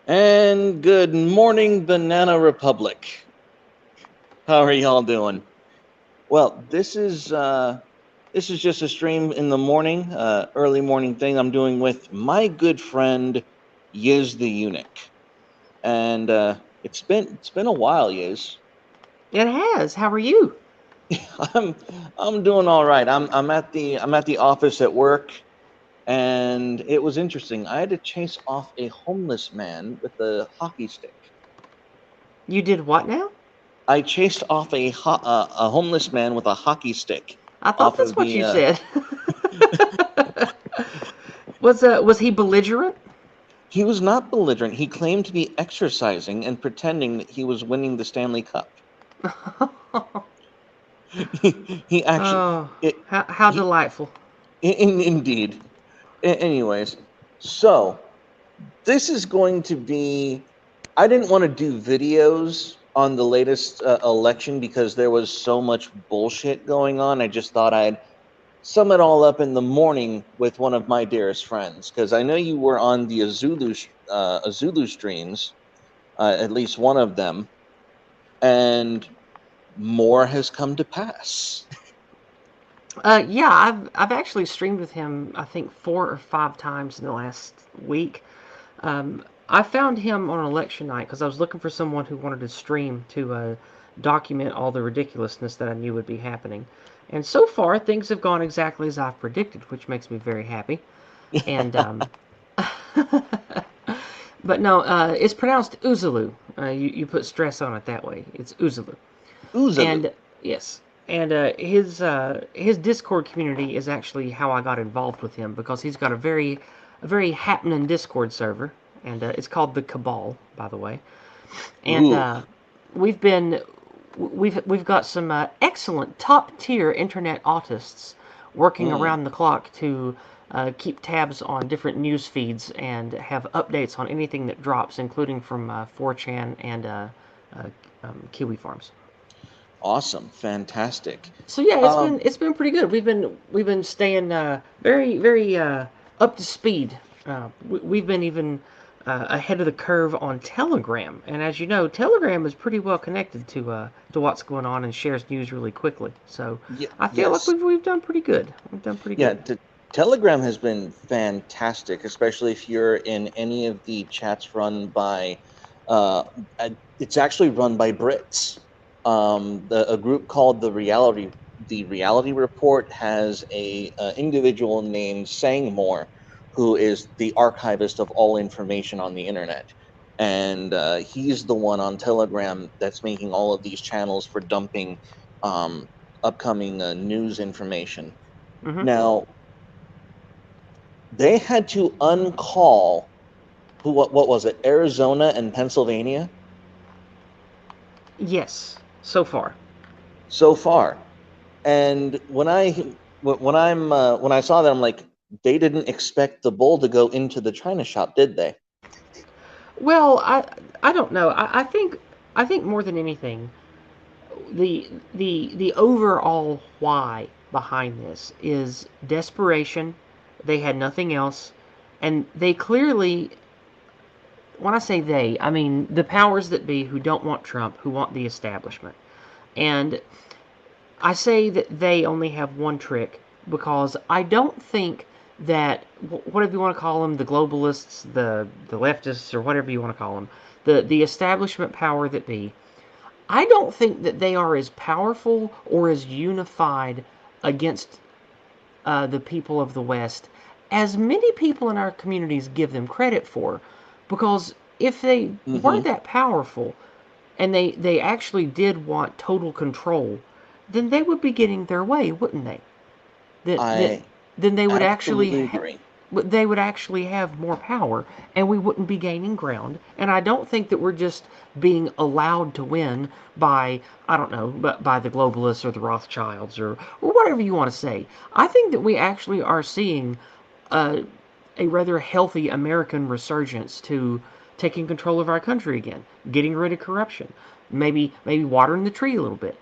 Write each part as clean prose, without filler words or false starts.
And good morning, Banana Republic. How are y'all doing? Well, this is just a stream in the morning, early morning thing I'm doing with my good friend Yizz the Eunuch, and it's been a while, Yizz. It has. How are you? I'm I'm doing all right. I'm at the office at work, and it was interesting. I had to chase off a homeless man with a hockey stick. You did what now? I chased off a homeless man with a hockey stick I thought off that's of what the. you said. Was he belligerent? He was not belligerent. He claimed to be exercising and pretending that he was winning the Stanley Cup. He actually, Oh, it, how he, delightful. indeed. Anyways, so this is going to be. I didn't want to do videos on the latest election because there was so much bullshit going on. I just thought I'd sum it all up in the morning with one of my dearest friends because I know you were on the Azulu streams, at least one of them, and more has come to pass. Yeah, I've actually streamed with him. I think 4 or 5 times in the last week. I found him on election night because I was looking for someone who wanted to stream to document all the ridiculousness that I knew would be happening. And so far, things have gone exactly as I've predicted, which makes me very happy. And but no, it's pronounced Uzulu. You put stress on it that way. It's Uzulu. Uzalu. And yes, and his Discord community is actually how I got involved with him because he's got a very happening Discord server, and it's called the Cabal, by the way. And Ooh. we've been we've got some excellent top tier internet autists working Mm. around the clock to keep tabs on different news feeds and have updates on anything that drops, including from 4chan and uh, Kiwi Farms. Awesome. Fantastic. So yeah, it's Um, been it's been pretty good. We've been staying very up to speed. We've been even ahead of the curve on Telegram, and as you know, Telegram is pretty well connected to what's going on and shares news really quickly. So I feel like yes. we've done pretty good. We've done pretty Yeah. good. Telegram has been fantastic, especially if you're in any of the chats run by. Uh, it's actually run by Brits. A group called the Reality Report has a individual named Sangmore, who is the archivist of all information on the internet, and he's the one on Telegram that's making all of these channels for dumping um, upcoming news information. Hmm. Now, they had to uncall what was it, Arizona and Pennsylvania Yes, so far. so far. And when I saw that, I'm like, they didn't expect the bull to go into the china shop, did they? Well, I don't know. I think more than anything, the overall why behind this is desperation. They had nothing else, and they clearly, when I say they, I mean the powers that be who don't want Trump, who want the establishment. And I say that they only have one trick because I don't think that whatever you want to call them, the globalists, the leftists, or whatever you want to call them, the establishment power that be, I don't think that they are as powerful or as unified against the people of the West as many people in our communities give them credit for. Because if they weren't Mm-hmm. that powerful and they actually did want total control, then they would be getting their way, wouldn't they? That I then absolutely agree. they would actually have more power, and we wouldn't be gaining ground. And I don't think that we're just being allowed to win by, I don't know, but by the globalists or the Rothschilds or whatever you want to say. I think that we actually are seeing a, a rather healthy American resurgence to taking control of our country again, getting rid of corruption, maybe watering the tree a little bit.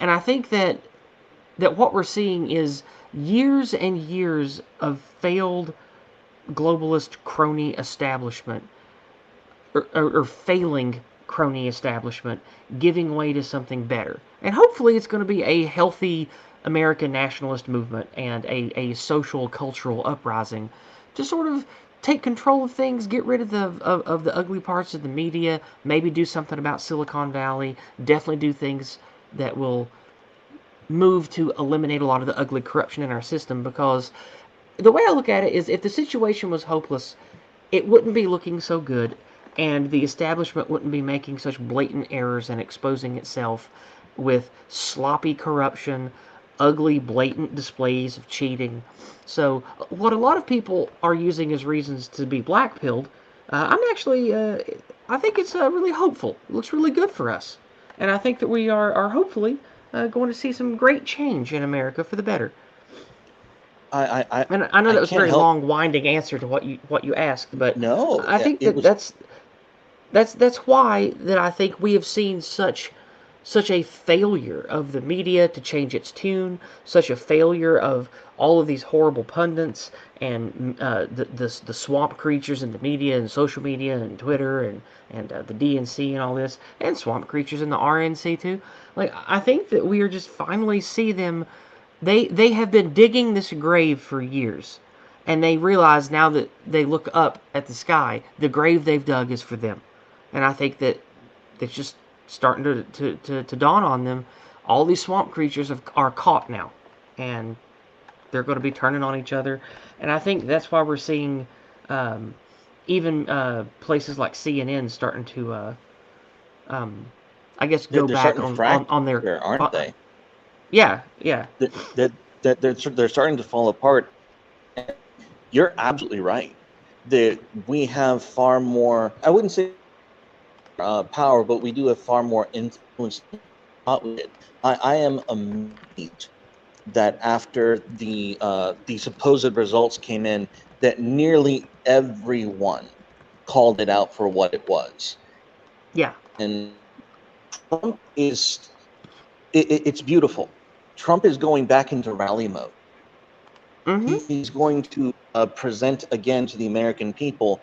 And I think that what we're seeing is years and years of failed globalist crony establishment or failing crony establishment giving way to something better. And hopefully it's going to be a healthy American nationalist movement and a social cultural uprising to sort of take control of things, get rid of the ugly parts of the media, maybe do something about Silicon Valley, definitely do things that will move to eliminate a lot of the ugly corruption in our system. Because the way I look at it is, if the situation was hopeless, it wouldn't be looking so good, and the establishment wouldn't be making such blatant errors and exposing itself with sloppy corruption, ugly, blatant displays of cheating. So, what a lot of people are using as reasons to be blackpilled, I'm actually, I think it's really hopeful. It looks really good for us. And I think that we are hopefully going to see some great change in America for the better. I I And I know I that was a can't very help. long, winding answer to what you asked, but No, I think it that was. that's why that I think we have seen such a failure of the media to change its tune, such a failure of all of these horrible pundits and the swamp creatures in the media and social media and Twitter and the DNC and all this, and swamp creatures in the RNC too. Like, I think that we are just finally see them. They have been digging this grave for years, and they realize now that they look up at the sky, the grave they've dug is for them. And I think that it's just starting to dawn on them. All these swamp creatures are caught now, and they're going to be turning on each other. And I think that's why we're seeing um, even places like CNN starting to, um, I guess, go They're back starting to on their. fracture, aren't they? Yeah, yeah. That they're starting to fall apart. You're absolutely right. That we have far more. I wouldn't say power, but we do have far more influence than we thought we did. I am amazed that after the supposed results came in, that nearly everyone called it out for what it was. Yeah. And Trump is it's beautiful. Trump is going back into rally mode. Mm-hmm. He's going to present again to the American people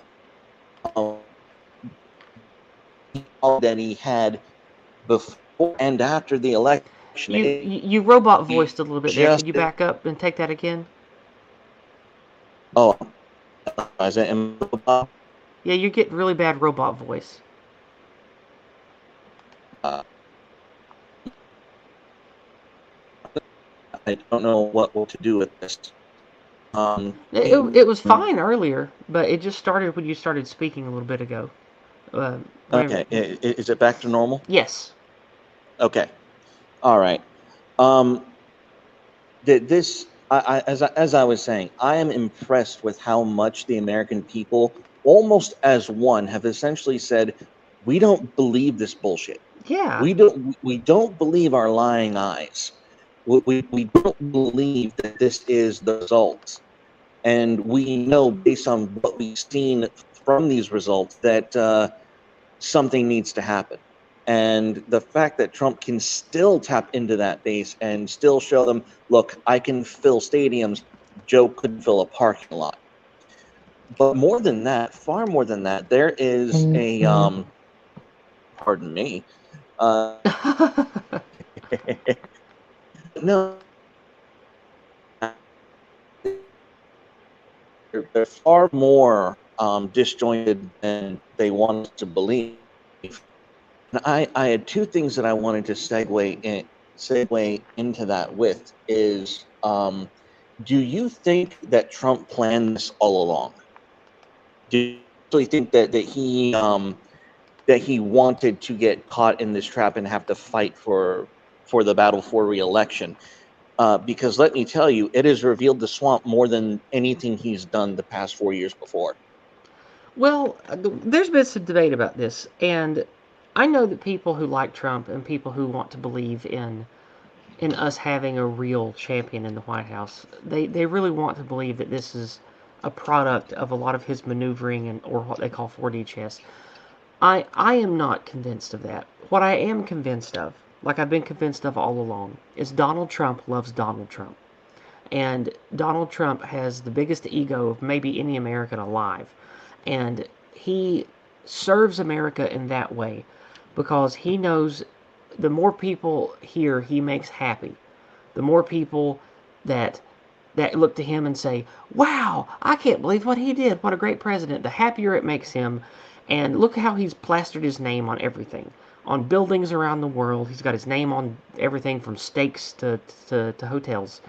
um, that he had before and after the election. You robot voiced a little bit there. Just Could you back up and take that again? oh, as I Yeah, you get really bad robot voice. uh, I don't know what to do with this. It was fine earlier, but it just started when you started speaking a little bit ago. Whenever, Okay, is it back to normal? yes, Okay, all right. Um, this as I was saying, I am impressed with how much the American people, almost as one, have essentially said, we don't believe this bullshit. yeah, We don't believe our lying eyes. We don't believe that this is the result. And we know, based on what we've seen from these results, that something needs to happen. And the fact that Trump can still tap into that base and still show them, look, I can fill stadiums, Joe couldn't fill a parking lot. But more than that, far more than that, there is a pardon me. No, they're far more disjointed than they want us to believe. And I had two things that I wanted to segue into that with is do you think that Trump planned this all along? Do you actually think that he wanted to get caught in this trap and have to fight for the battle for reelection? Because let me tell you, it has revealed the swamp more than anything he's done the past 4 years before. well, there's been some debate about this, and I know that people who like Trump and people who want to believe in us having a real champion in the White House, they really want to believe that this is a product of a lot of his maneuvering and or what they call 4D chess. I am not convinced of that. What I am convinced of, like I've been convinced of all along, is Donald Trump loves Donald Trump. And Donald Trump has the biggest ego of maybe any American alive. And he serves America in that way because he knows the more people here he makes happy, the more people that look to him and say, "Wow, I can't believe what he did. What a great president." The happier it makes him. And look how he's plastered his name on everything. On buildings around the world, he's got his name on everything from steaks to hotels.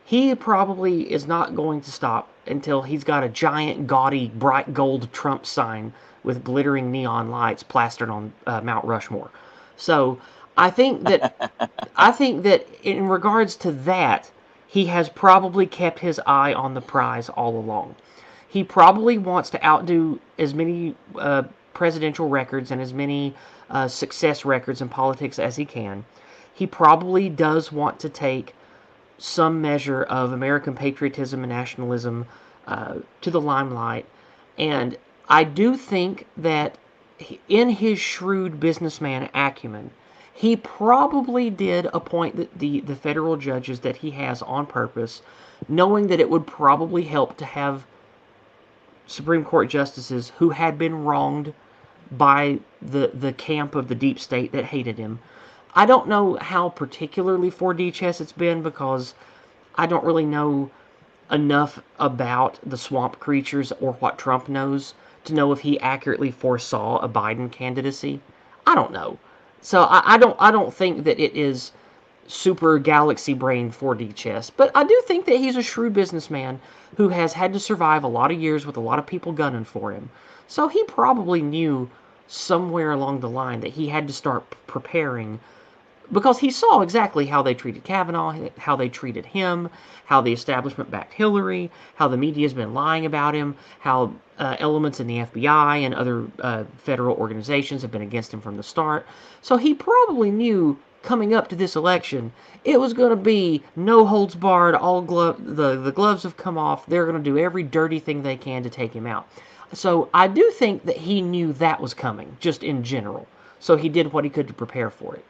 He probably is not going to stop until he's got a giant, gaudy, bright gold Trump sign with glittering neon lights plastered on Mount Rushmore. So I think that in regards to that, he has probably kept his eye on the prize all along. He probably wants to outdo as many presidential records and as many success records in politics as he can. He probably does want to take some measure of American patriotism and nationalism to the limelight. And I do think that in his shrewd businessman acumen, he probably did appoint the federal judges that he has on purpose, knowing that it would probably help to have Supreme Court justices who had been wronged by the camp of the deep state that hated him. I don't know how particularly for D chess it's been because I don't really know enough about the swamp creatures or what Trump knows to know if he accurately foresaw a Biden candidacy. I don't know. So I don't think that it is super galaxy brain 4D chess, but I do think that he's a shrewd businessman who has had to survive a lot of years with a lot of people gunning for him. So he probably knew somewhere along the line that he had to start preparing because he saw exactly how they treated Kavanaugh, how they treated him, how the establishment backed Hillary, how the media has been lying about him, how elements in the FBI and other federal organizations have been against him from the start. So he probably knew coming up to this election, it was going to be no holds barred, all the gloves have come off. They're going to do every dirty thing they can to take him out. So I do think that he knew that was coming, just in general. So he did what he could to prepare for it.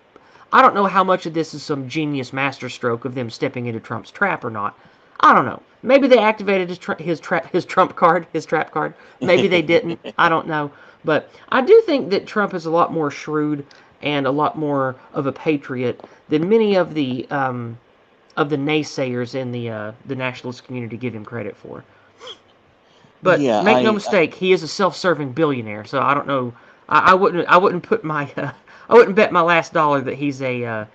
I don't know how much of this is some genius masterstroke of them stepping into Trump's trap or not. I don't know. Maybe they activated his trump card, his trap card. Maybe they didn't. I don't know. But I do think that Trump is a lot more shrewd and a lot more of a patriot than many of the naysayers in the nationalist community give him credit for. But Yeah, make no mistake, he is a self-serving billionaire. So I don't know. I wouldn't put my I wouldn't bet my last dollar that he's a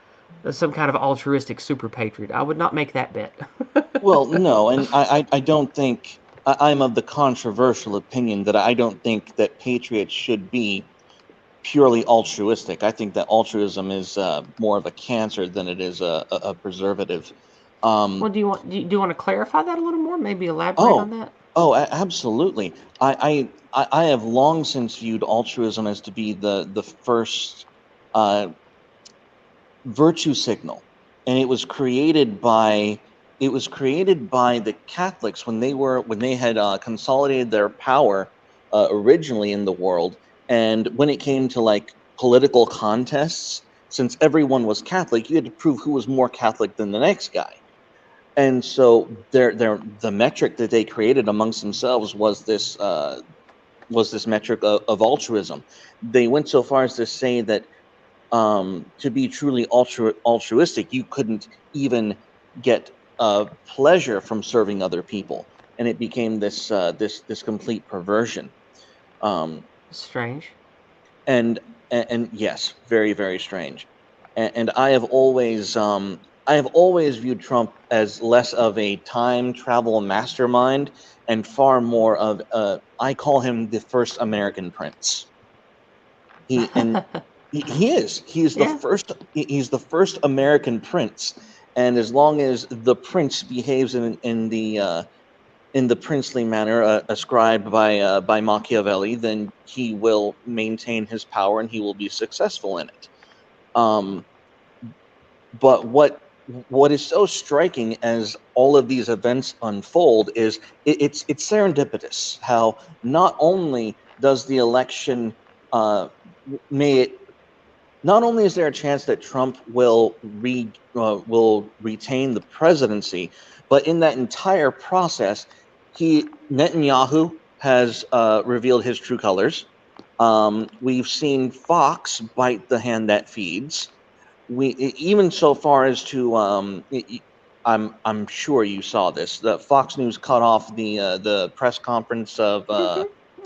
some kind of altruistic super patriot. I would not make that bet. well, no, and I don't think I'm of the controversial opinion that I don't think that patriots should be purely altruistic. I think that altruism is more of a cancer than it is a preservative. Well, Um, do you want to clarify that a little more? Maybe elaborate on oh, that. absolutely. I have long since viewed altruism as to be the first uh, virtue signal, and it was created by the Catholics when they had consolidated their power originally in the world, and when it came to like political contests, since everyone was Catholic, you had to prove who was more Catholic than the next guy. And so the metric that they created amongst themselves was this metric of altruism. They went so far as to say that to be truly altruistic, you couldn't even get pleasure from serving other people, and it became this complete perversion. Um, Strange. and yes, very very strange. And I have always viewed Trump as less of a time travel mastermind and far more of I call him the first American prince. He and he is. Yeah. He's the first American prince, and as long as the prince behaves in the princely manner ascribed by Machiavelli, then he will maintain his power and he will be successful in it. Um, but what is so striking as all of these events unfold is it's serendipitous how not only does the election may it not only is there a chance that Trump will retain the presidency, but in that entire process, Netanyahu has revealed his true colors. We've seen Fox bite the hand that feeds. Even so far as to I'm sure you saw this. The Fox News cut off the press conference of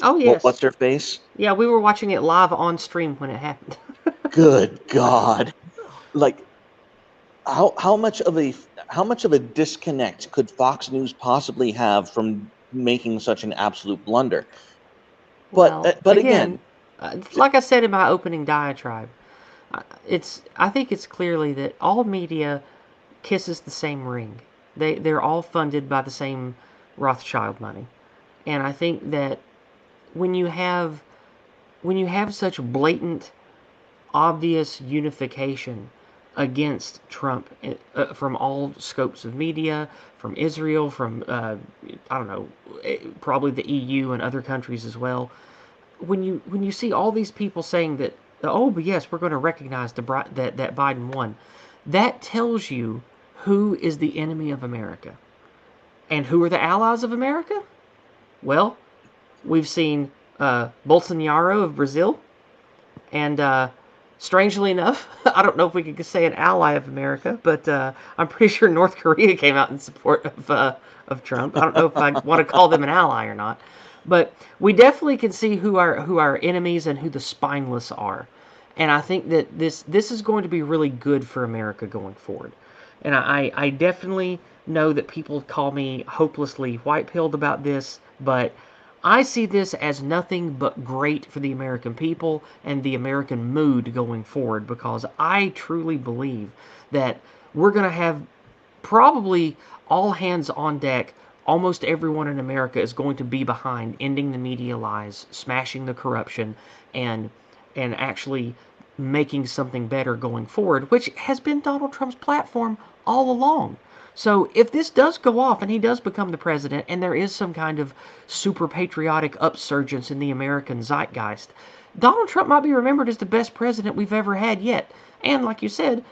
Oh yes, what's her face. yeah. We were watching it live on stream when it happened. Good God! Like how much of a disconnect could Fox News possibly have from making such an absolute blunder? Well, But again, again, like I said in my opening diatribe, I think it's clearly that all media kisses the same ring. They're all funded by the same Rothschild money, and I think that when you have such blatant, obvious unification against Trump from all scopes of media, from Israel, from I don't know, probably the EU and other countries as well. When you see all these people saying that, oh, but yes, we're going to recognize that Biden won, that tells you who is the enemy of America and who are the allies of America. Well, we've seen Bolsonaro of Brazil, and strangely enough, I don't know if we could say an ally of America, but I'm pretty sure North Korea came out in support of Trump. I don't know if I want to call them an ally or not, but we definitely can see who our enemies and who the spineless are. And I think that this is going to be really good for America going forward. And I definitely know that people call me hopelessly white-pilled about this, but I see this as nothing but great for the American people and the American mood going forward, because I truly believe that we're going to have probably all hands on deck. Almost everyone in America is going to be behind ending the media lies, smashing the corruption, and actually making something better going forward, which has been Donald Trump's platform all along. So if this does go off and he does become the president, and there is some kind of super patriotic upsurgence in the American zeitgeist, Donald Trump might be remembered as the best president we've ever had yet. And like you said,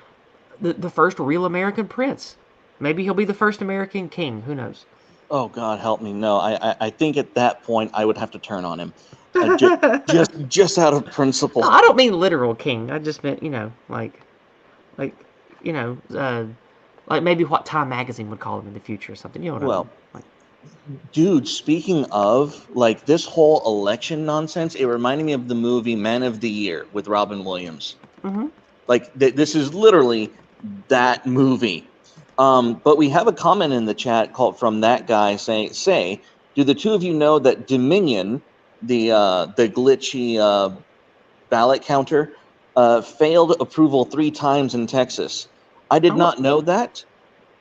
the first real American prince. Maybe he'll be the first American king. Who knows? oh God, help me! No, I think at that point I would have to turn on him, just No, just out of principle. I don't mean literal king. I just meant, like, you know, like maybe what Time Magazine would call him in the future or something. You know what I Well, mean? Like, dude, speaking of like this whole election nonsense, it reminded me of the movie Man of the Year with Robin Williams. mm-hmm. Like this is literally that movie. But we have a comment in the chat called from that guy saying, "Say, do the two of you know that Dominion, the glitchy ballot counter, failed approval 3 times in Texas? I did Oh, not know that,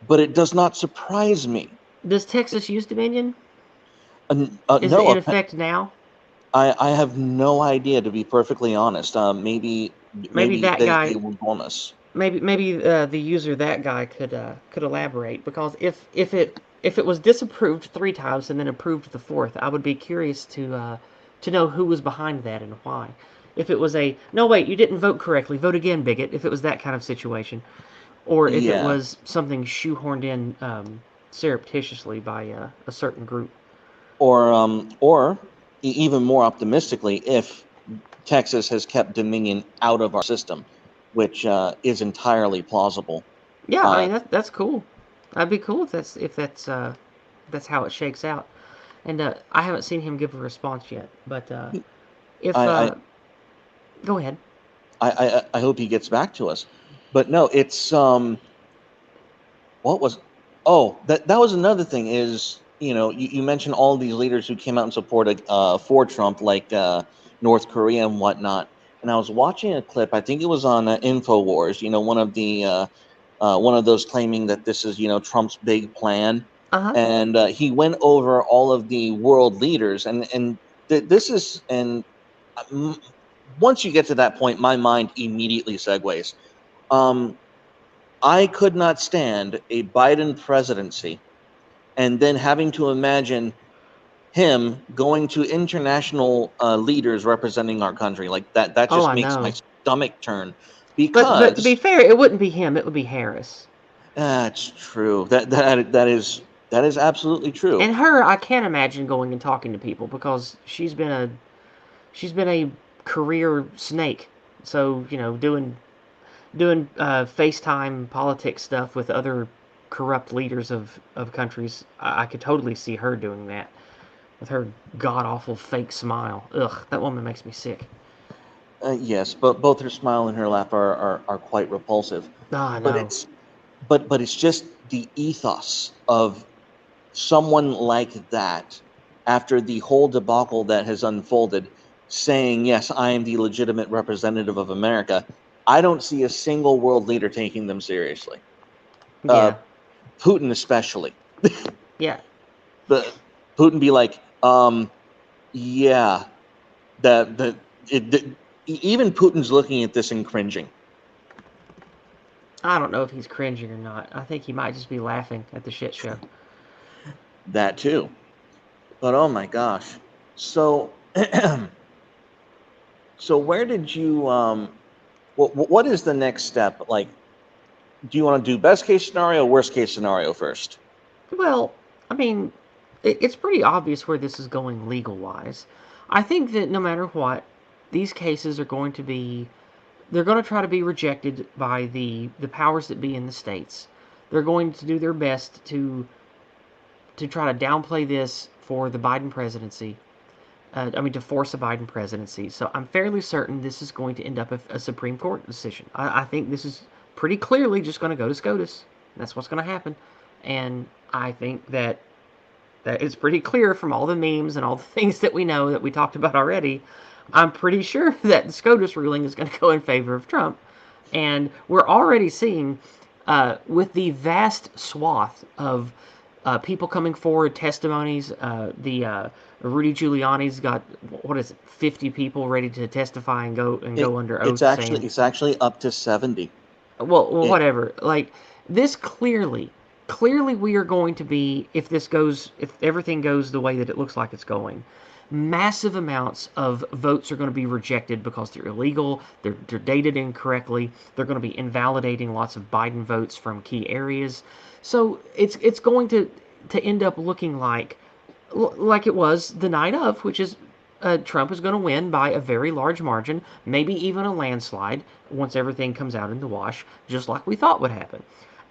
but it does not surprise me. does Texas use Dominion? Is it No, in effect now? I have no idea, to be perfectly honest. Maybe Maybe that guy, they will inform us. maybe the user that guy could elaborate, because if it was disapproved 3 times and then approved the fourth, I would be curious to know who was behind that and why. If it was a no, wait, you didn't vote correctly, vote again, bigot. If it was that kind of situation, or if it Yeah, was something shoehorned in surreptitiously by a certain group. or even more optimistically, if Texas has kept Dominion out of our system, which is entirely plausible. Yeah, I Uh, mean that's cool. That'd be cool if that's how it shakes out. And I haven't seen him give a response yet, but if I, I, go ahead. I hope he gets back to us. But no, it's what was oh that was another thing is you mentioned all these leaders who came out and supported for Trump, like North Korea and whatnot. And I was watching a clip. I think it was on Infowars. One of those claiming that this is Trump's big plan, Uh huh. and he went over all of the world leaders, and this is and um, once you get to that point, my mind immediately segues. Um, I could not stand a Biden presidency and then having to imagine him going to international leaders representing our country like that. That Oh, just I makes my know. stomach turn But to be because fair, it wouldn't be him. It would be Harris. that's true. That is absolutely true. And her, I can't imagine going and talking to people, because she's been a career snake. So doing FaceTime politics stuff with other corrupt leaders of countries. I could totally see her doing that with her god awful fake smile. Ugh, that woman makes me sick. Yes, but both her smile and her laugh are quite repulsive. Ah, But no. it's just the ethos of someone like that after the whole debacle that has unfolded, saying, "Yes, I am the legitimate representative of America." I don't see a single world leader taking them seriously. Uh, Yeah, Putin especially. yeah. The Putin be like, yeah, that even Putin's looking at this and cringing. I don't know if he's cringing or not. I think he might just be laughing at the shit show. That too. But oh my gosh. So so where did you what is the next step? Like, do you want to do best case scenario, worst case scenario first? Well, I mean, it's pretty obvious where this is going legal wise. I think that no matter what, these cases are going to be they're going to try to be rejected by the powers that be in the states. They're going to do their best to try to downplay this for the Biden presidency. I mean, to force a Biden presidency. So I'm fairly certain this is going to end up a Supreme Court decision. I think this is pretty clearly just going to go to SCOTUS. That's what's going to happen. And I think that is pretty clear from all the memes and all the things that we know that we talked about already. I'm pretty sure that the SCOTUS ruling is going to go in favor of Trump. And we're already seeing, with the vast swath of people coming forward, testimonies, the Rudy Giuliani's got, what is it, 50 people ready to testify and go under It's oath saying, actually up to 70. well, It, whatever. Like this clearly we are going to be, if everything goes the way that it looks like it's going, massive amounts of votes are going to be rejected because they're illegal, they're dated incorrectly, they're going to be invalidating lots of Biden votes from key areas. So it's going to end up looking like it was the night of, which is Trump is going to win by a very large margin, maybe even a landslide once everything comes out in the wash, just like we thought would happen.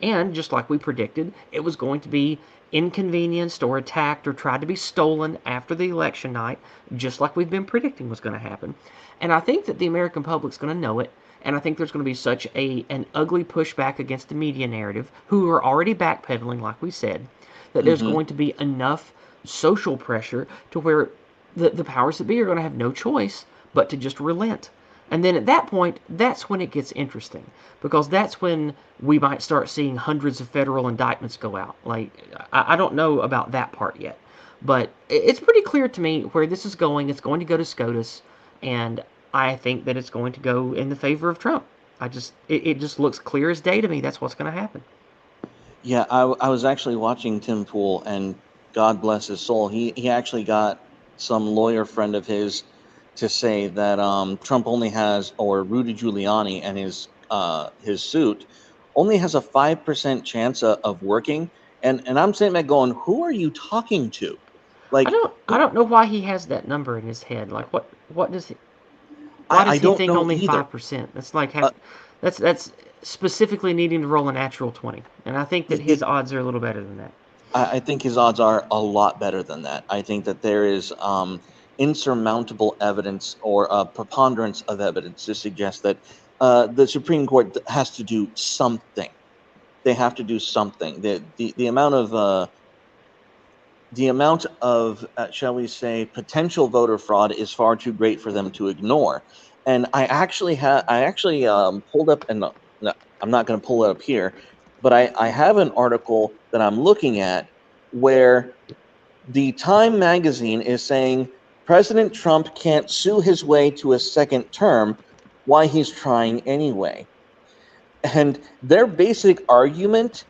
And just like we predicted, it was going to be inconvenienced or attacked or tried to be stolen after the election night, just like we've been predicting was going to happen. And I think that the American public's going to know it. And I think there's going to be such an ugly pushback against the media narrative, who are already backpedaling, like we said, that there's mhm. going to be enough social pressure to where the powers that be are going to have no choice but to just relent. And then at that point, that's when it gets interesting because that's when we might start seeing hundreds of federal indictments go out. Like, I don't know about that part yet, but it's pretty clear to me where this is going. It's going to go to SCOTUS, and I think that it's going to go in the favor of Trump. It just looks clear as day to me. That's what's going to happen. Yeah, I was actually watching Tim Pool, and God bless his soul, he actually got some lawyer friend of his to say that Trump only has, or Rudy Giuliani and his suit only has a 5% chance of working, and I'm sitting there going, who are you talking to? I Like, don't I don't know why he has that number in his head. Like what does he why I does he don't think know only either. 5%? That's like Uh, that's specifically needing to roll a natural 20. And I think that it, his it, odds are a little better than that. I think his odds are a lot better than that. I think that there is insurmountable evidence or a preponderance of evidence to suggest that the Supreme Court has to do something. They have to do something. The amount of shall we say potential voter fraud is far too great for them to ignore. And I actually pulled up, and no, I'm not going to pull it up here, but I have an article that I'm looking at where the Time magazine is saying President Trump can't sue his way to a second term. Why he's trying anyway. And their basic argument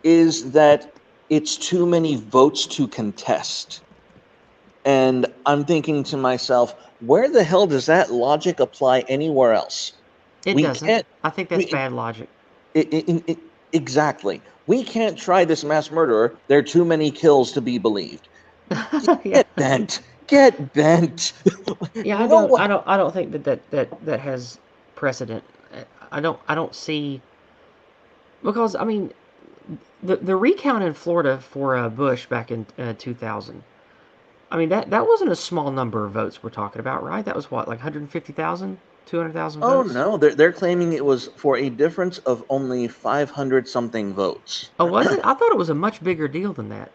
is that it's too many votes to contest. And I'm thinking to myself, where the hell does that logic apply anywhere else? It We doesn't. can't, I think that's we, bad logic. it, exactly. We can't try this mass murderer. There are too many kills to be believed. Yeah. Get bent. Get bent. Yeah, You know what? I don't think that has precedent. I don't see, because I mean the recount in Florida for Bush back in 2000. I mean that wasn't a small number of votes we're talking about, right? That was what, like 150,000, 200,000 Oh votes. no, they're claiming it was for a difference of only 500 something votes. Oh, was it? I thought it was a much bigger deal than that.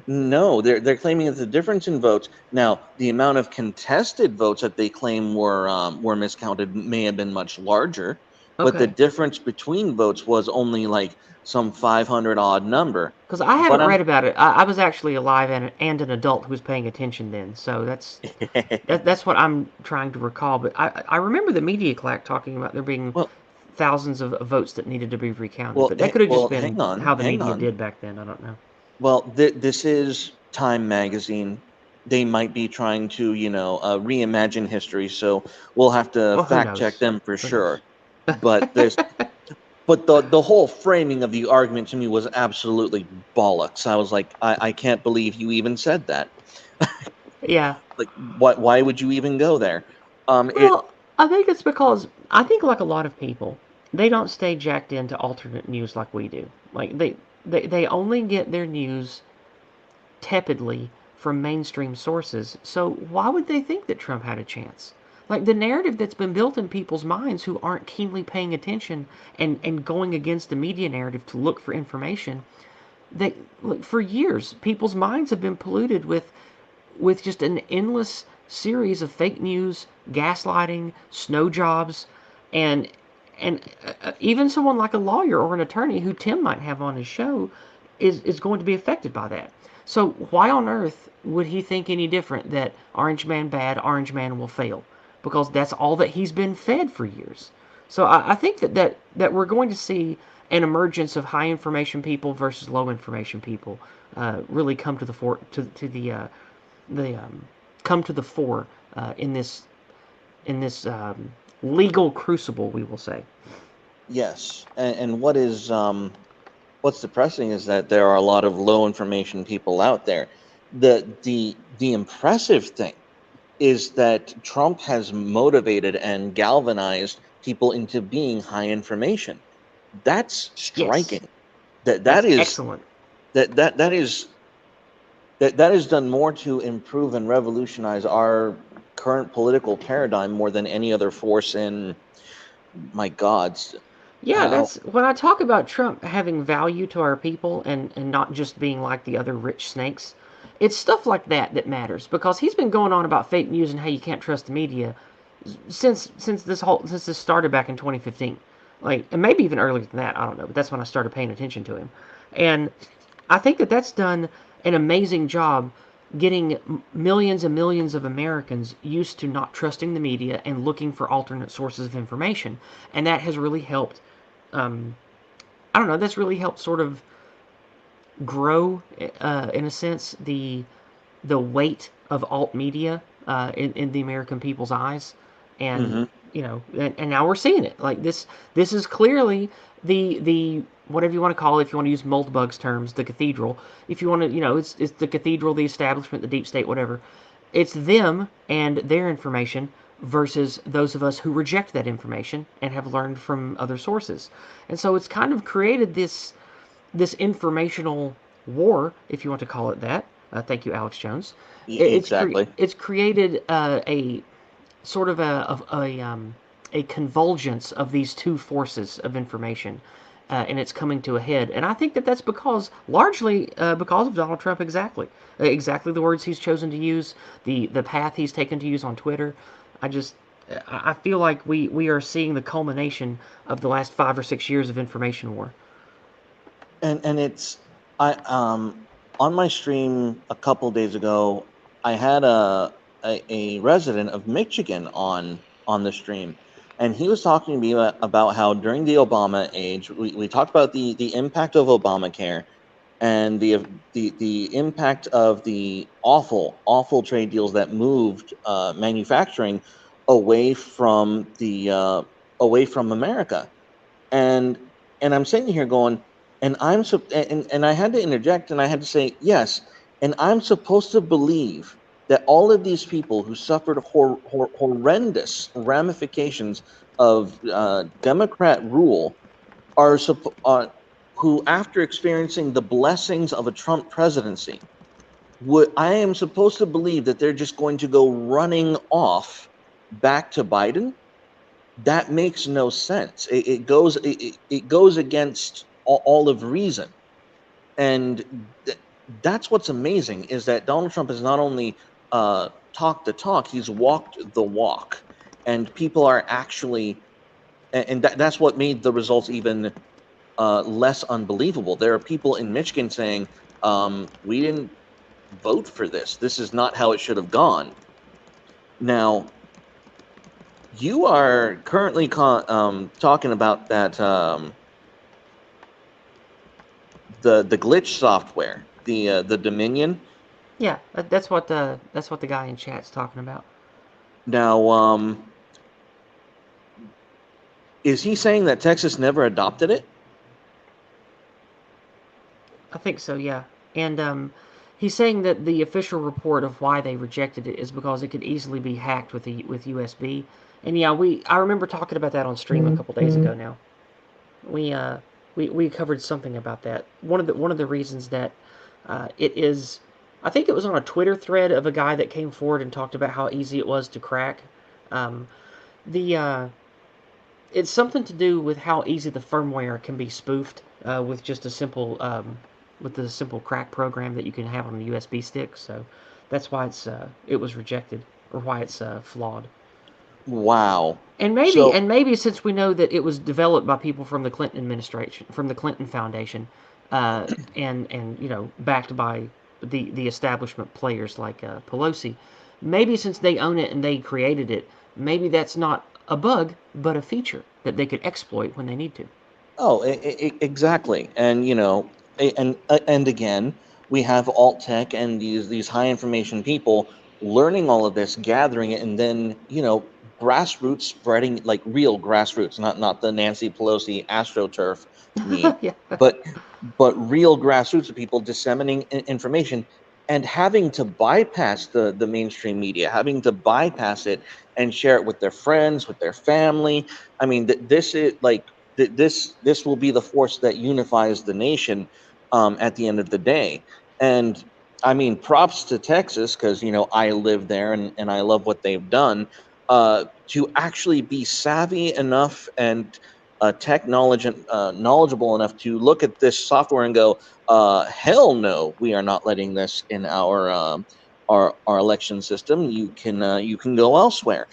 No, they're claiming it's the difference in votes. Now, the amount of contested votes that they claim were miscounted may have been much larger, but the Okay. difference between votes was only like some 500 odd number. Because I But haven't I'm read about it. I was actually alive and an adult who was paying attention then, so that's what I'm trying to recall. But I remember the media clack talking about there being well, thousands of votes that needed to be recounted. But that could have just well, been how the hang media on. did back then. I don't know. Well, this is Time Magazine. They might be trying to, reimagine history, so we'll have to Well, who fact check knows? them for Who knows? sure. But there's but the whole framing of the argument to me was absolutely bollocks. I was like, I can't believe you even said that. Yeah. Like, why would you even go there? It Well, I think it's because I think like a lot of people, they don't stay jacked into alternate news like we do. Like they only get their news tepidly from mainstream sources. So why would they think that Trump had a chance? Like the narrative that's been built in people's minds who aren't keenly paying attention and going against the media narrative to look for information, they look, for years people's minds have been polluted with just an endless series of fake news, gaslighting, snow jobs, and even someone like a lawyer or an attorney who Tim might have on his show is going to be affected by that. So why on earth would he think any different that Orange Man bad, Orange Man will fail? Because that's all that he's been fed for years. So I think that we're going to see an emergence of high information people versus low information people really come to the the come to the fore in this legal crucible, we will say. yes, and what's depressing is that there are a lot of low information people out there. The impressive thing is that Trump has motivated and galvanized people into being high information. That's Yes, striking. That that that's is excellent. that is that has done more to improve and revolutionize our current political paradigm more than any other force in my gods. Yeah, How that's when I talk about Trump having value to our people and not just being like the other rich snakes. It's stuff like that that matters because he's been going on about fake news and how you can't trust the media since this started back in 2015. Like, and maybe even earlier than that, I don't know, but that's when I started paying attention to him. And I think that's done an amazing job getting millions and millions of Americans used to not trusting the media and looking for alternate sources of information. And that has really helped, um, I don't know, that's really helped sort of grow, in a sense, the weight of alt media in the American people's eyes, and hmm and now we're seeing it. Like this is clearly the whatever you want to call it. If you want to use Moldbug's terms, the cathedral. If you want to, it's the cathedral, the establishment, the deep state, whatever. It's them and their information versus those of us who reject that information and have learned from other sources. And so it's kind of created this informational war, if you want to call it that. Thank you, Alex Jones. exactly. It's created a sort of a convergence of these two forces of information, and it's coming to a head. And I think that's because largely because of Donald Trump. Exactly the words he's chosen to use, the path he's taken to use on Twitter. I just I feel like we are seeing the culmination of the last 5 or 6 years of information war. And it's I on my stream a couple days ago, I had a resident of Michigan on the stream, and he was talking to me about how during the Obama age, we talked about the impact of Obamacare and the impact of the awful trade deals that moved manufacturing away from the away from America. And I'm sitting here going, and I had to interject and I had to say yes, and I'm supposed to believe that all of these people who suffered horrendous ramifications of Democrat rule who, after experiencing the blessings of a Trump presidency, I am supposed to believe that they're just going to go running off back to Biden? That makes no sense. It goes against all of reason, and that's what's amazing is that Donald Trump has not only talked the talk, he's walked the walk, and people are actually, and that's what made the results even less unbelievable. There are people in Michigan saying, "We didn't vote for this. This is not how it should have gone." Now, you are currently talking about that the glitch software, the Dominion. Yeah, that's what the guy in chat's talking about. Now, is he saying that Texas never adopted it? I think so, yeah. And he's saying that the official report of why they rejected it is because it could easily be hacked with USB. And yeah, I remember talking about that on stream a couple days ago now. We uh we covered something about that. One of the reasons that it is, I think it was on a Twitter thread of a guy that came forward and talked about how easy it was to crack. Um, the It's something to do with how easy the firmware can be spoofed with just a simple with the simple crack program that you can have on a USB stick. So that's why it was rejected, or why it's flawed. Wow. And So, maybe since we know that it was developed by people from the Clinton administration, from the Clinton Foundation, and backed by the establishment players like Pelosi, maybe since they own it and they created it, maybe that's not a bug but a feature that they could exploit when they need to. oh, exactly. And and again, we have alt tech and these high information people learning all of this, gathering it, and then grassroots spreading, like real grassroots, not the Nancy Pelosi astroturf meme, Yeah. but real grassroots of people disseminating information and having to bypass the mainstream media, having to bypass it and share it with their friends, with their family. I mean, this is like this will be the force that unifies the nation at the end of the day. And I mean, props to Texas, because I live there, and I love what they've done to actually be savvy enough and tech knowledge and knowledgeable enough to look at this software and go, hell no, we are not letting this in our election system. You can go elsewhere,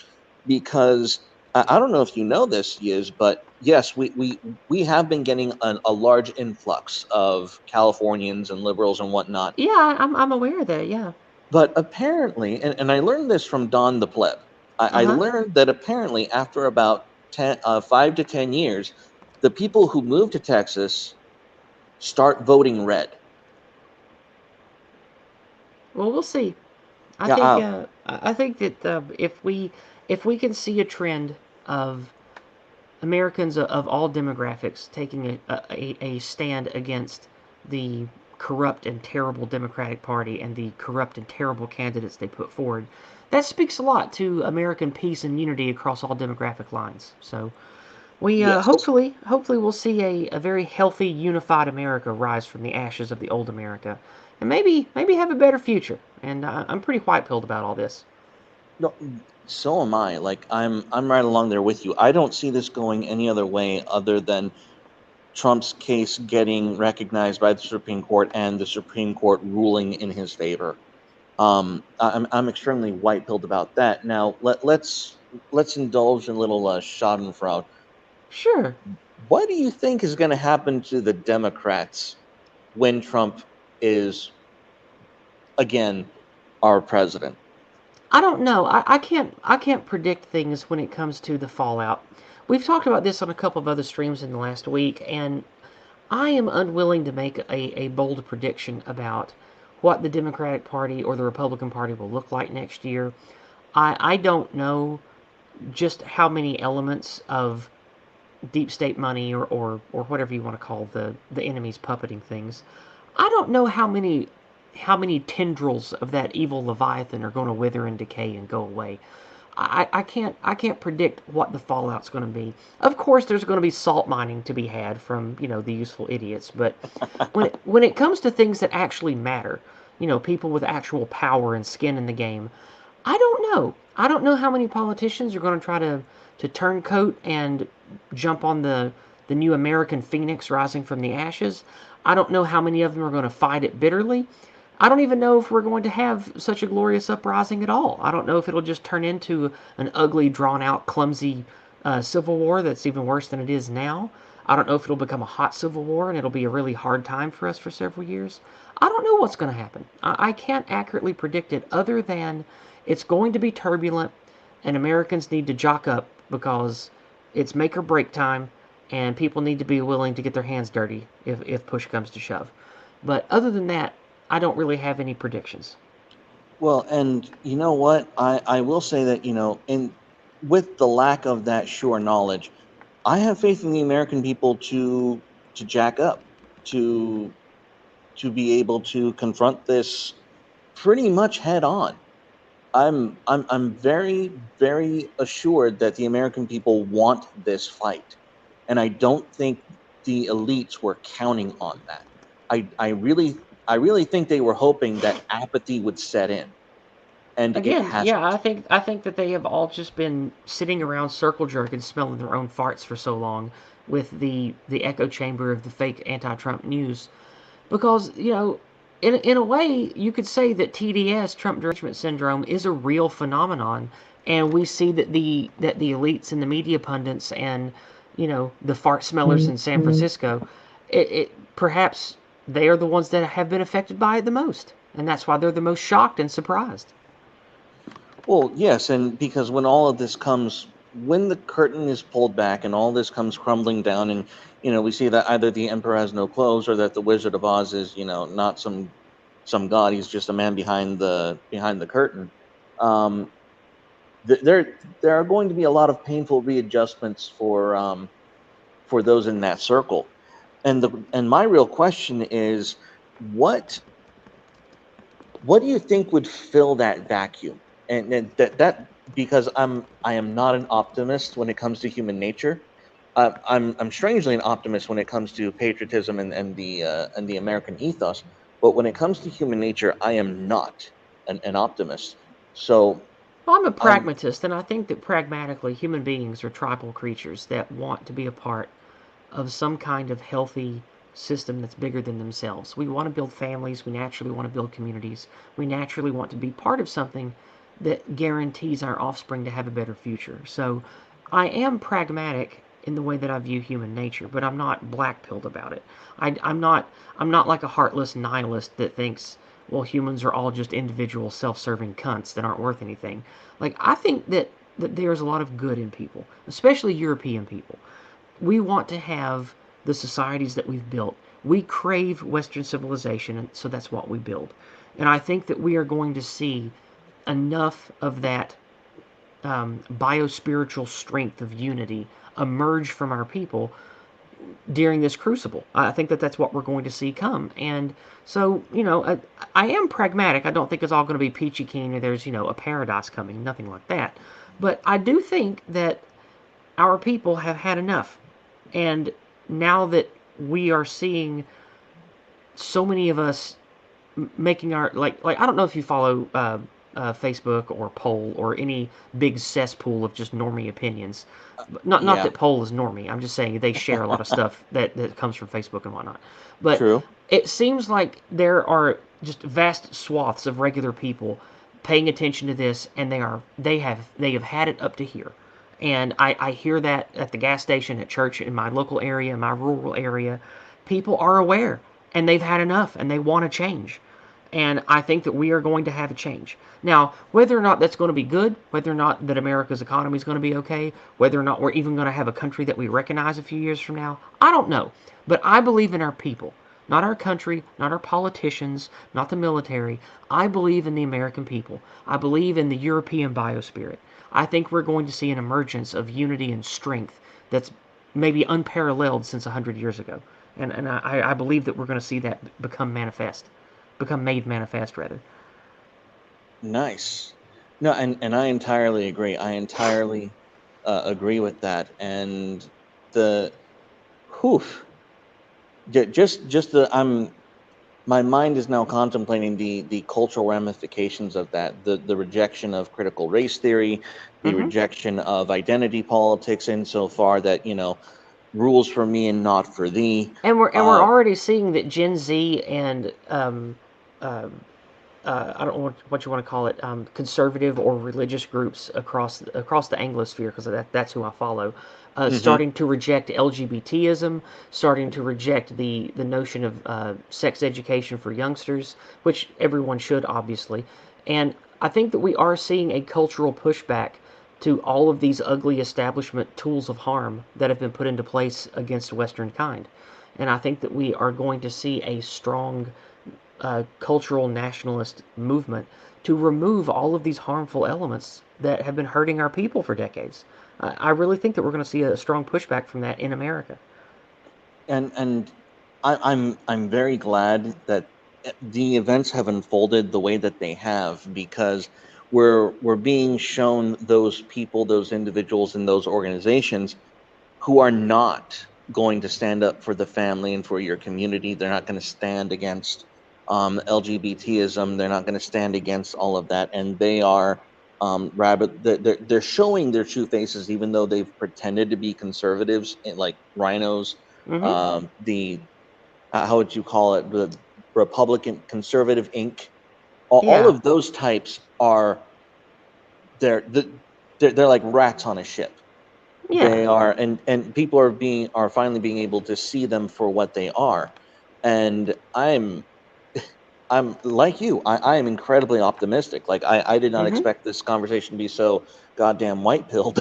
because I don't know if you know this, Yiz, but yes, we have been getting a large influx of Californians and liberals and whatnot. Yeah, I'm aware of that. Yeah. But apparently, and I learned this from Don the Pleb, Uh I huh. learned that apparently after about 5 to 10 years, the people who move to Texas start voting red. Well, we'll see. Yeah, I think that if we can see a trend of Americans of all demographics taking a stand against the corrupt and terrible Democratic Party and the corrupt and terrible candidates they put forward, that speaks a lot to American peace and unity across all demographic lines. So we yes. hopefully we'll see a very healthy, unified America rise from the ashes of the old America, and maybe have a better future. And I'm pretty white pilled about all this. No, so am I. Like I'm right along there with you. I don't see this going any other way other than Trump's case getting recognized by the Supreme Court and the Supreme Court ruling in his favor. I'm extremely white pilled about that. Now let's indulge in a little Schadenfreude. Sure. What do you think is going to happen to the Democrats when Trump is again our president? I don't know. I can't predict things when it comes to the fallout. We've talked about this on a couple of other streams in the last week, and I am unwilling to make a bold prediction about what the Democratic Party or the Republican Party will look like next year. I don't know just how many elements of deep state money, or whatever you want to call the enemies puppeting things. I don't know how many how many tendrils of that evil leviathan are going to wither and decay and go away. I can't predict what the fallout's going to be. Of course, there's going to be salt mining to be had from the useful idiots, but when it comes to things that actually matter, people with actual power and skin in the game, I don't know. I don't know how many politicians are going to try to turncoat and jump on the new American phoenix rising from the ashes. I don't know how many of them are going to fight it bitterly. I don't even know if we're going to have such a glorious uprising at all. I don't know if it'll just turn into an ugly, drawn out, clumsy civil war that's even worse than it is now. I don't know if it'll become a hot civil war and it'll be a really hard time for us for several years. I don't know what's going to happen. I can't accurately predict it other than it's going to be turbulent and Americans need to jock up because it's make or break time and people need to be willing to get their hands dirty if push comes to shove. But other than that, I don't really have any predictions. Well, and you know what? I will say that, in with the lack of that sure knowledge, I have faith in the American people to jack up, to to be able to confront this pretty much head on. I'm very, very assured that the American people want this fight. And I don't think the elites were counting on that. I really think they were hoping that apathy would set in, and it Again, yeah, hasn't. I think that they have all just been sitting around circle jerking, smelling their own farts for so long with the echo chamber of the fake anti-Trump news. Because in a way, you could say that TDS, Trump derangement syndrome, is a real phenomenon, and we see that the elites and the media pundits and the fart smellers in San Francisco, it perhaps they are the ones that have been affected by it the most, and that's why they're the most shocked and surprised. Well, yes, and because when the curtain is pulled back and all this comes crumbling down, and we see that either the emperor has no clothes, or that the Wizard of Oz is, not some god; he's just a man behind the curtain. Um, there are going to be a lot of painful readjustments for those in that circle, and my real question is, what what do you think would fill that vacuum? And that because I am not an optimist when it comes to human nature. I'm strangely an optimist when it comes to patriotism and the American ethos. But when it comes to human nature, I am not an optimist. So Well, I'm a I'm pragmatist, and I think that pragmatically, human beings are tribal creatures that want to be a part of some kind of healthy system that's bigger than themselves. We want to build families. We naturally want to build communities. We naturally want to be part of something that guarantees our offspring to have a better future. So I am pragmatic in the way that I view human nature, but I'm not black-pilled about it. I'm not like a heartless nihilist that thinks, well, humans are all just individual self-serving cunts that aren't worth anything. Like I think that there's a lot of good in people, especially European people. We want to have the societies that we've built. We crave Western civilization, and so that's what we build. And I think that we are going to see enough of that biospiritual strength of unity emerge from our people during this crucible. I think that that's what we're going to see come. And so, I am pragmatic. I don't think it's all going to be peachy keen or there's, a paradise coming, nothing like that. But I do think that our people have had enough. And now that we are seeing so many of us making our like I don't know if you follow Facebook or Poll or any big cesspool of just normie opinions. Not Yeah, that Poll is normie. I'm just saying they share a lot of stuff that comes from Facebook and whatnot. But true. it seems like there are just vast swaths of regular people paying attention to this, and they have had it up to here. And I hear that at the gas station, at church, in my local area, in my rural area. People are aware and they've had enough and they want to change. And I think that we are going to have a change. Now, whether or not that's going to be good, whether or not that America's economy is going to be okay, whether or not we're even going to have a country that we recognize a few years from now, I don't know. But I believe in our people, not our country, not our politicians, not the military. I believe in the American people. I believe in the European biospirit. I think we're going to see an emergence of unity and strength that's maybe unparalleled since 100 years ago. And I believe that we're going to see that become manifest. become made manifest rather. Nice. No, and I entirely agree. I entirely agree with that. And the whew, just the I'm my mind is now contemplating the cultural ramifications of that, the rejection of critical race theory, the Hmm. rejection of identity politics insofar that, rules for me and not for thee. And we're already seeing that Gen Z and uh, I don't know what you want to call it, conservative or religious groups across the Anglosphere, because that's who I follow, Mhm. starting to reject LGBTism, starting to reject the notion of sex education for youngsters, which everyone should obviously, and I think that we are seeing a cultural pushback to all of these ugly establishment tools of harm that have been put into place against Western kind. And I think that we are going to see a strong cultural nationalist movement to remove all of these harmful elements that have been hurting our people for decades. I really think that we're going to see a strong pushback from that in America. And I'm very glad that the events have unfolded the way that they have, because we're being shown those people, those individuals, and those organizations who are not going to stand up for the family and for your community. They're not going to stand against LGBTism. They're not going to stand against all of that, and they are they're showing their true faces, even though they've pretended to be conservatives, like rhinos, Mm-hmm. the how would you call it, the Republican Conservative Inc. All Yeah. of those types are they're the they're like rats on a ship. Yeah. They are, and people are finally being able to see them for what they are. And I'm like you. I am incredibly optimistic. Like I did not Mm-hmm. expect this conversation to be so goddamn white pilled.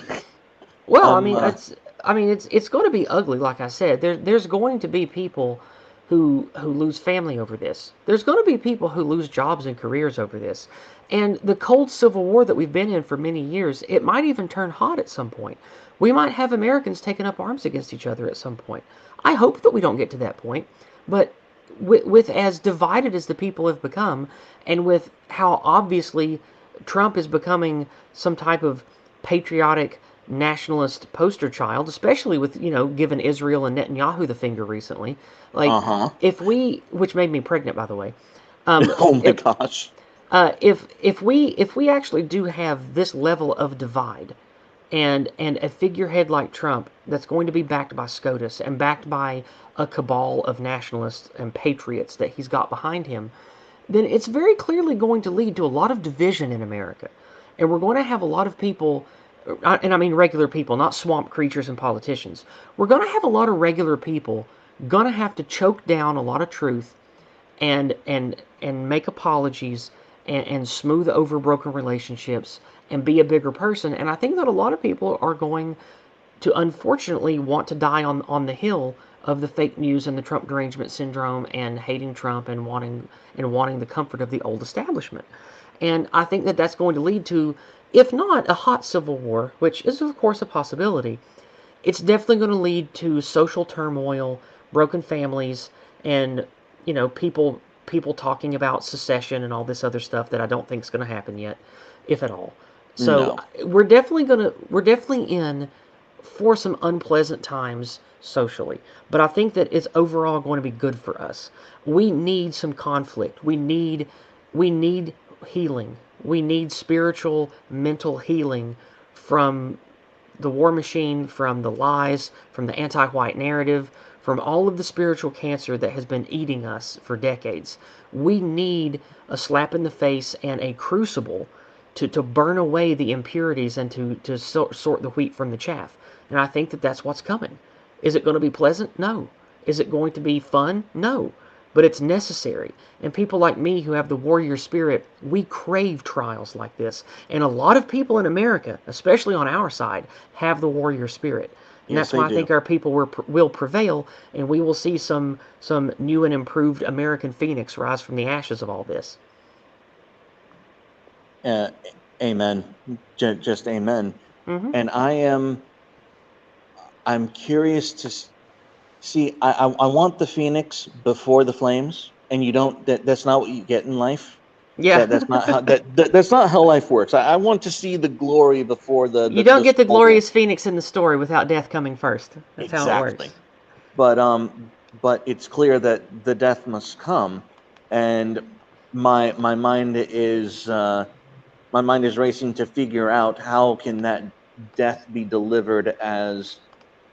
Well, I I'm mean, it's going to be ugly. Like I said, there's going to be people who lose family over this. There's going to be people who lose jobs and careers over this. And the cold civil war that we've been in for many years, it might even turn hot at some point. We might have Americans taking up arms against each other at some point. I hope that we don't get to that point, but with as divided as the people have become, and with how obviously Trump is becoming some type of patriotic nationalist poster child, especially with giving Israel and Netanyahu the finger recently. Like, uh-huh. if we, which made me pregnant, by the way, um, Oh my if gosh. if we actually do have this level of divide, and a figurehead like Trump that's going to be backed by SCOTUS and backed by a cabal of nationalists and patriots that he's got behind him, then it's very clearly going to lead to a lot of division in America. And we're going to have a lot of people, and I mean regular people, not swamp creatures and politicians. We're going to have a lot of regular people going to have to choke down a lot of truth and make apologies and smooth over broken relationships and be a bigger person. And I think that a lot of people are going to unfortunately want to die on the hill of the fake news and the Trump derangement syndrome and hating Trump and wanting the comfort of the old establishment. And I think that that's going to lead to, if not a hot civil war, which is of course a possibility, it's definitely going to lead to social turmoil, broken families, and people talking about secession and all this other stuff that I don't think is going to happen yet, if at all. So No. we're definitely in for some unpleasant times socially, but I think that it's overall going to be good for us. We need some conflict. We need healing. We need spiritual, mental healing from the war machine, from the lies, from the anti white narrative, from all of the spiritual cancer that has been eating us for decades. We need a slap in the face and a crucible to burn away the impurities and to sort the wheat from the chaff. And I think that that's what's coming. Is it going to be pleasant? No. Is it going to be fun? No. But it's necessary. And people like me who have the warrior spirit, we crave trials like this. And a lot of people in America, especially on our side, have the warrior spirit. And Yes, that's they why I do. think our people will prevail, and we will see some new and improved American phoenix rise from the ashes of all this. Uh, Amen. Just amen. Hmm. And I'm curious to see. I want the phoenix before the flames. and you don't, that's not what you get in life. Yeah. That's not how that's not how life works. I want to see the glory before You don't the get the struggle. glorious phoenix in the story without death coming first. That's how it works. Exactly. But it's clear that the death must come, and my mind is my mind is racing to figure out how can that death be delivered as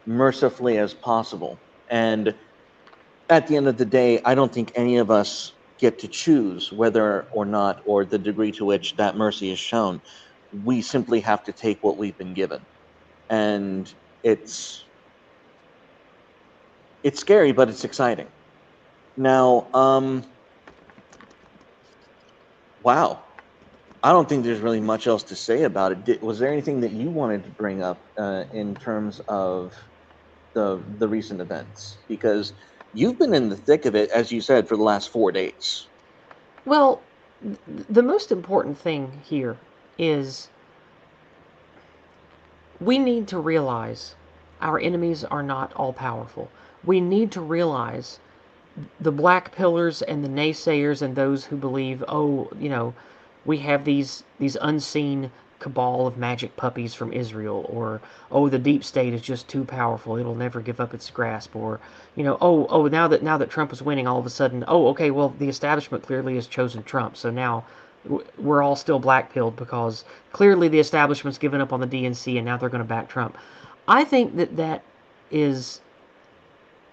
mercifully as possible. And at the end of the day, I don't think any of us get to choose whether or not, or the degree to which that mercy is shown. We simply have to take what we've been given, and it's it's scary, but it's exciting. Now, wow, I don't think there's really much else to say about it. Was there anything that you wanted to bring up in terms of the recent events? Because you've been in the thick of it, as you said, for the last 4 days. Well, the most important thing here is we need to realize our enemies are not all powerful. We need to realize the black pillars and the naysayers and those who believe, oh, we have these unseen cabal of magic puppies from Israel, or oh, the deep state is just too powerful; it'll never give up its grasp, or oh, now that Trump is winning, all of a sudden, oh, okay, well, the establishment clearly has chosen Trump, so now we're all still black pilled because clearly the establishment's given up on the DNC and now they're going to back Trump. I think is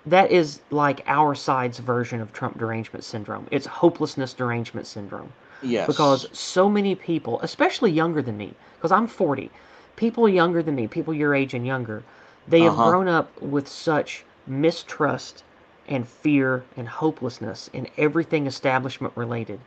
that is like our side's version of Trump derangement syndrome. It's hopelessness derangement syndrome. Because Yes. so many people, especially younger than me, because I'm 40, people younger than me, people your age and younger, they Uh have huh. grown up with such mistrust and fear and hopelessness in everything establishment related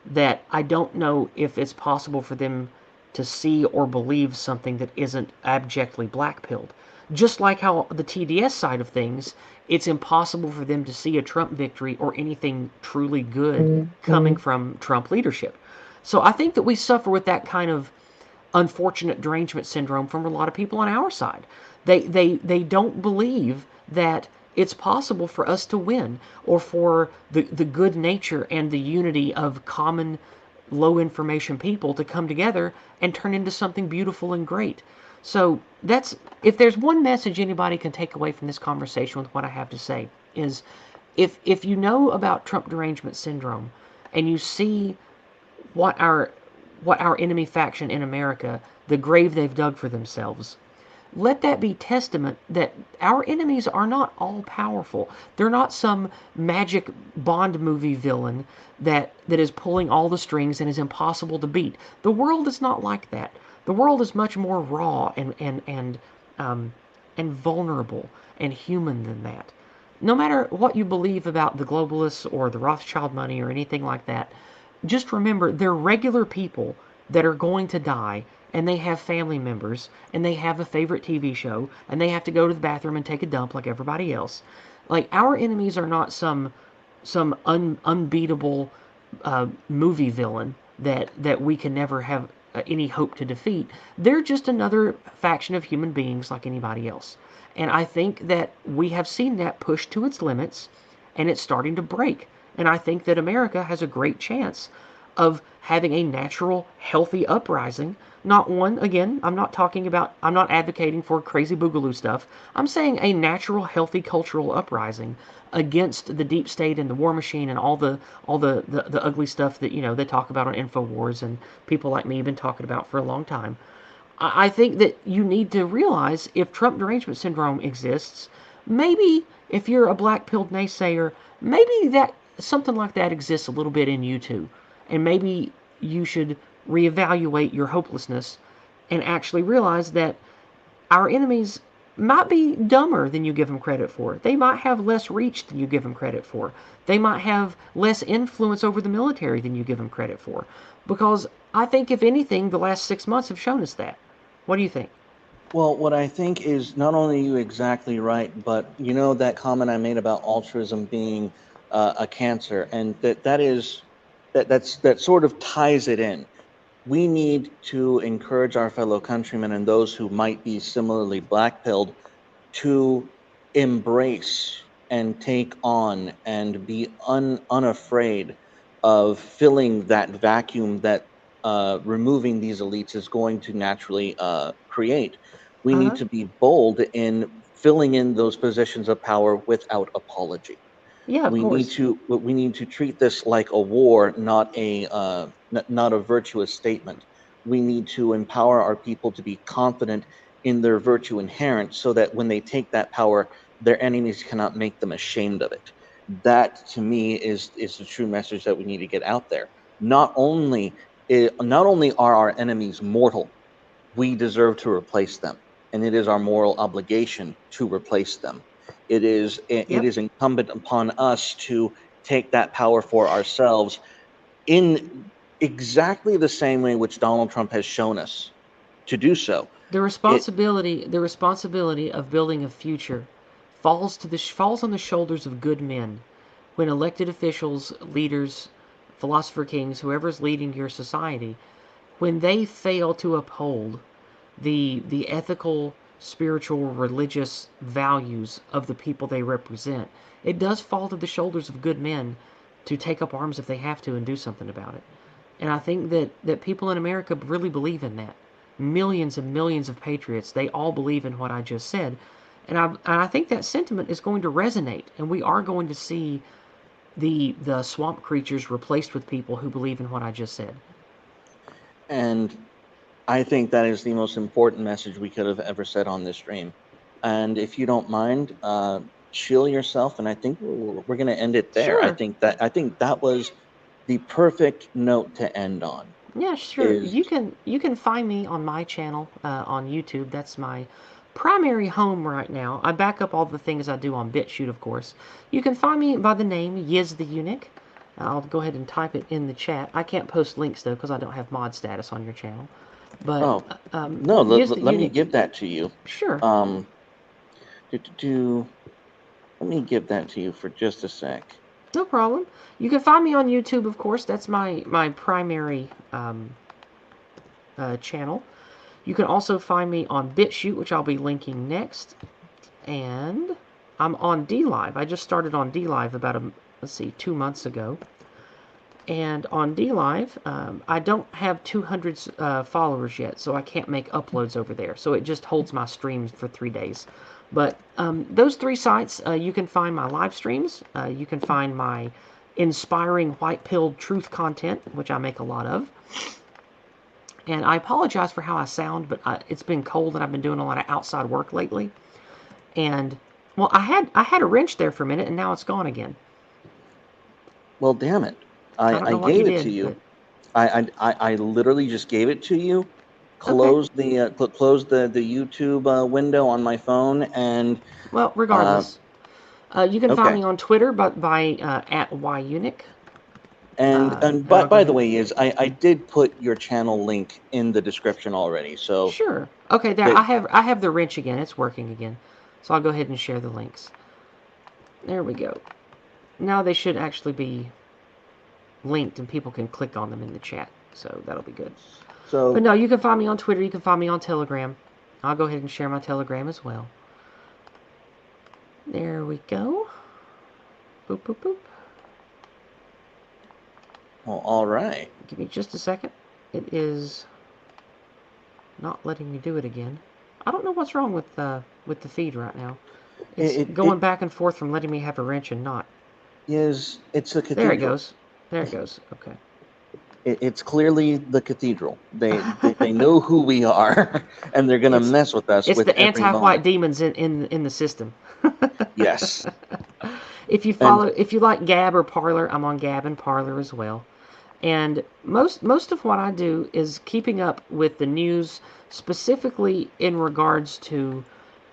that I don't know if it's possible for them to see or believe something that isn't abjectly black-pilled. Just like how the TDS side of things, it's impossible for them to see a Trump victory or anything truly good coming from Trump leadership. So I think that we suffer with that kind of unfortunate derangement syndrome from a lot of people on our side. They don't believe that it's possible for us to win, or for the good nature and the unity of common low information people to come together and turn into something beautiful and great. So that's, if there's one message anybody can take away from this conversation with what I have to say, is if you know about Trump derangement syndrome and you see what our what our enemy faction in America, the grave they've dug for themselves, let that be testament that our enemies are not all powerful. They're not some magic Bond movie villain that is pulling all the strings and is impossible to beat. The world is not like that. The world is much more raw um, and vulnerable and human than that. No matter what you believe about the globalists or the Rothschild money or anything like that, just remember they're regular people that are going to die, and they have family members, and they have a favorite TV show, and they have to go to the bathroom and take a dump like everybody else. Like, our enemies are not some unbeatable movie villain that we can never have any hope to defeat. They're just another faction of human beings like anybody else. And I think that we have seen that pushed to its limits, and it's starting to break. And I think that America has a great chance of having a natural, healthy uprising. Not one, again, I'm not advocating for crazy boogaloo stuff. I'm saying a natural, healthy cultural uprising against the deep state and the war machine and all the ugly stuff that, they talk about on InfoWars and people like me have been talking about for a long time. I think that you need to realize if Trump derangement syndrome exists, maybe if you're a black pilled naysayer, maybe that something like that exists a little bit in you too. And maybe you should reevaluate your hopelessness and actually realize that our enemies might be dumber than you give them credit for. They might have less reach than you give them credit for. They might have less influence over the military than you give them credit for. Because I think, if anything, the last 6 months have shown us that. What do you think? Well, what I think is not only you exactly right, but you know that comment I made about altruism being a cancer, and that is that sort of ties it in. We need to encourage our fellow countrymen and those who might be similarly black pilled to embrace and take on and be unafraid of filling that vacuum that removing these elites is going to naturally create. We Uh need huh. to be bold in filling in those positions of power without apology. Yeah, of course. We need to treat this like a war, not not a virtuous statement. We need to empower our people to be confident in their virtue inherent, so that when they take that power, their enemies cannot make them ashamed of it. That to me is the true message that we need to get out there. Not only are our enemies mortal, we deserve to replace them, and it is our moral obligation to replace them. It Yep. is incumbent upon us to take that power for ourselves in exactly the same way which Donald Trump has shown us to do so. It The responsibility of building a future falls on the shoulders of good men. When elected officials, leaders, philosopher kings, whoever's leading your society, when they fail to uphold the ethical, spiritual, religious values of the people they represent, it does fall to the shoulders of good men to take up arms if they have to and do something about it. And I think that people in America really believe in that. Millions and millions of patriots, they all believe in what I just said. And I think that sentiment is going to resonate, and we are going to see the swamp creatures replaced with people who believe in what I just said. and I think that is the most important message we could have ever said on this stream. And if you don't mind, chill yourself, and I think we're going to end it there. Sure. I think that was the perfect note to end on. Yeah, sure. Is You can find me on my channel on YouTube. That's my primary home right now. I back up all the things I do on BitChute, of course. You can find me by the name Yizz the Eunuch. I'll go ahead and type it in the chat. I can't post links though because I don't have mod status on your channel. But oh no, Yizz the let me Eunuch. give that to you. Sure, Um, let me give that to you for just a sec. no problem. You can find me on YouTube, of course. That's my primary channel. You can also find me on BitChute, which I'll be linking next. And I'm on D Live. I just started on D Live about let's see 2 months ago. And on D Live, I don't have 200 followers yet, so I can't make uploads over there. So it just holds my streams for 3 days. But those three sites, you can find my live streams. You can find my inspiring white pilled truth content, which I make a lot of. And I apologize for how I sound, but it's been cold and I've been doing a lot of outside work lately. And well, I had a wrench there for a minute, and now it's gone again. Well, damn it! I don't I know what you gave it to did, but you. I literally just gave it to you. okay. Close the YouTube window on my phone, and Well, uh, regardless, you can find okay. me on Twitter, but by at yunic. And And I'll go by the ahead. way, is I did put your channel link in the description already, so Sure. Okay, there. that I have the wrench again. It's working again. So I'll go ahead and share the links. There we go. Now they should actually be linked, and people can click on them in the chat. So that'll be good. But so no, you can find me on Twitter. You can find me on Telegram. I'll go ahead and share my Telegram as well. There we go. Boop, boop, boop. well, all right. Give me just a second. It is not letting me do it again. I don't know what's wrong with the feed right now. It's going It back and forth from letting me have a wrench and not. is it's a There it cathedral. goes. There it goes. Okay. It's clearly the cathedral. They know who we are, and they're gonna it's mess with us it's with the every anti-white moment. demons in the system. Yes, If and if you like Gab or Parlor, I'm on Gab and Parlor as well. And most of what I do is keeping up with the news, specifically in regards to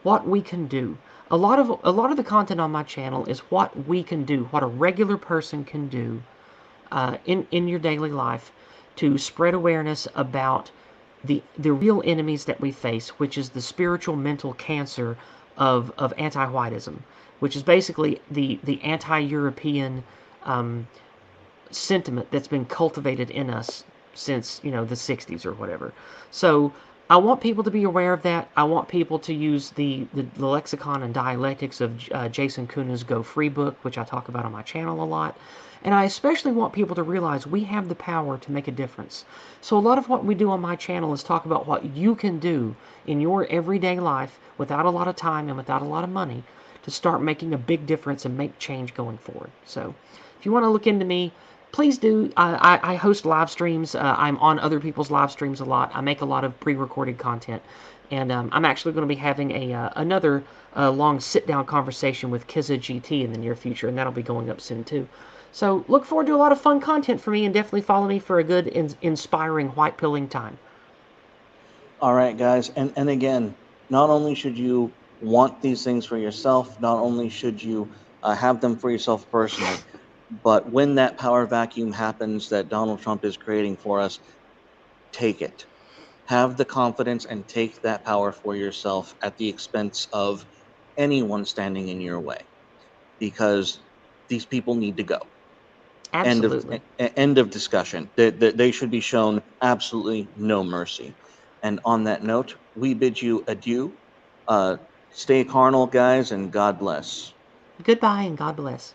what we can do. A lot of the content on my channel is what we can do, what a regular person can do in your daily life to spread awareness about the real enemies that we face, which is the spiritual mental cancer of anti-whiteism, which is basically the anti-European um, sentiment that's been cultivated in us since the 60s or whatever. So I want people to be aware of that. I want people to use the lexicon and dialectics of Jason Kuna's Go Free book, which I talk about on my channel a lot. And I especially want people to realize we have the power to make a difference. So, a lot of what we do on my channel is talk about what you can do in your everyday life without a lot of time and without a lot of money to start making a big difference and make change going forward. So, if you want to look into me, please do. I host live streams. I'm on other people's live streams a lot. I make a lot of pre-recorded content, and I'm actually going to be having another long sit-down conversation with Kizza GT in the near future, and that'll be going up soon too. So look forward to a lot of fun content for me, and definitely follow me for a good, inspiring white pilling time. All right, guys. And again, not only should you want these things for yourself, not only should you have them for yourself personally, but when that power vacuum happens that Donald Trump is creating for us, take it. Have the confidence and take that power for yourself at the expense of anyone standing in your way, because these people need to go. Absolutely. End of discussion. They should be shown absolutely no mercy. And on that note, we bid you adieu. Uh, Stay carnal, guys, and God bless. Goodbye and God bless.